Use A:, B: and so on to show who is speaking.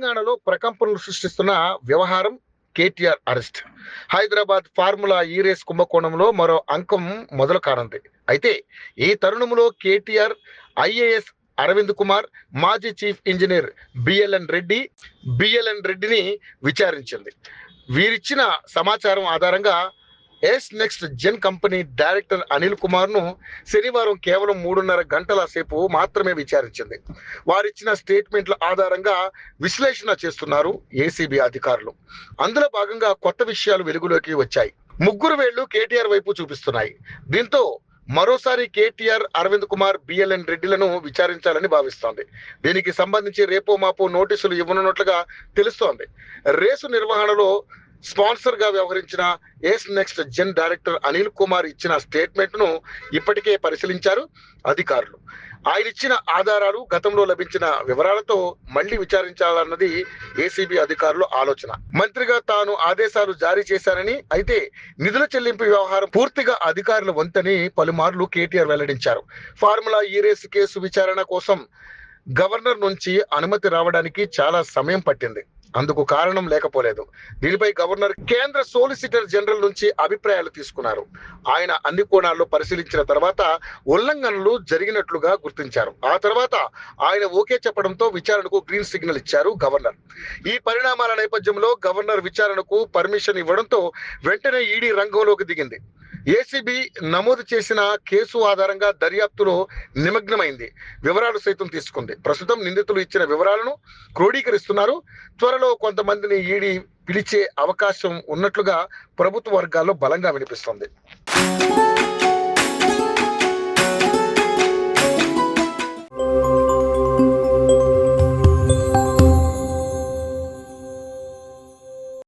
A: తెలంగాణలో ప్రకంపనలు సృష్టిస్తున్న వ్యవహారం కేటీఆర్ అరెస్ట్. హైదరాబాద్ ఫార్ములా ఈ రేస్ కుంభకోణంలో మరో అంకం మొదలు కానుంది. అయితే ఈ తరుణంలో కేటీఆర్, ఐఏఎస్ అరవింద్ కుమార్, మాజీ చీఫ్ ఇంజనీర్ బిఎల్ఎన్ రెడ్డిని విచారించింది. వీరిచ్చిన సమాచారం ఆధారంగా S next gen company director Anil Kumar ను శనివారం కేవలం 3.5 గంటల సేపు మాత్రమే విచారించింది. వారిచ్చిన స్టేట్మెంట్ల ఆధారంగా విశ్లేషణ చేస్తున్నారు ఏసీబీ అధికారులు. అందులో భాగంగా కొత్త విషయాలు వెలుగులోకి వచ్చాయి. ముగ్గురు వేళ్లు కేటీఆర్ వైపు చూపిస్తున్నాయి. దీంతో మరోసారి కేటీఆర్, అరవింద్ కుమార్, బిఎల్ఎన్ రెడ్డిలను విచారించాలని భావిస్తోంది. దీనికి సంబంధించి రేపో మాపో నోటీసులు ఇవ్వనున్నట్లుగా తెలుస్తోంది. రేసు నిర్వహణలో స్పాన్సర్ గా వ్యవహరించిన S next gen director Anil Kumar ఇచ్చిన స్టేట్మెంట్ ను ఇప్పటికే పరిశీలించారు అధికారులు. ఆయన ఇచ్చిన ఆధారాలు, గతంలో లభించిన వివరాలతో మళ్లీ విచారించాలన్నది ఏసీబీ అధికారుల ఆలోచన. మంత్రిగా తాను ఆదేశాలు జారీ చేశానని, అయితే నిధుల చెల్లింపు వ్యవహారం పూర్తిగా అధికారుల వంతని పలుమార్లు కేటీఆర్ వెల్లడించారు. ఫార్ములా ఈ రేసు కేసు విచారణ కోసం గవర్నర్ నుంచి అనుమతి రావడానికి చాలా సమయం పట్టింది. అందుకు కారణం లేకపోలేదు. దీనిపై గవర్నర్ కేంద్ర సోలిసిటర్ జనరల్ నుంచి అభిప్రాయాలు తీసుకున్నారు. ఆయన అన్ని కోణాల్లో పరిశీలించిన తర్వాత ఉల్లంఘనలు జరిగినట్లుగా గుర్తించారు. ఆ తర్వాత ఆయన ఓకే చెప్పడంతో విచారణకు గ్రీన్ సిగ్నల్ ఇచ్చారు గవర్నర్. ఈ పరిణామాల నేపథ్యంలో గవర్నర్ విచారణకు పర్మిషన్ ఇవ్వడంతో వెంటనే ఈడీ రంగంలోకి దిగింది. ఏసీబీ నమోదు చేసిన కేసు ఆధారంగా దర్యాప్తులో నిమగ్నమైంది. వివరాలు సైతం తీసుకుంది. ప్రస్తుతం నిందితులు ఇచ్చిన వివరాలను క్రోడీకరిస్తున్నారు. త్వరలో కొంతమందిని ఈడీ పిలిచే అవకాశం ఉన్నట్లుగా ప్రభుత్వ వర్గాల్లో బలంగా వినిపిస్తోంది.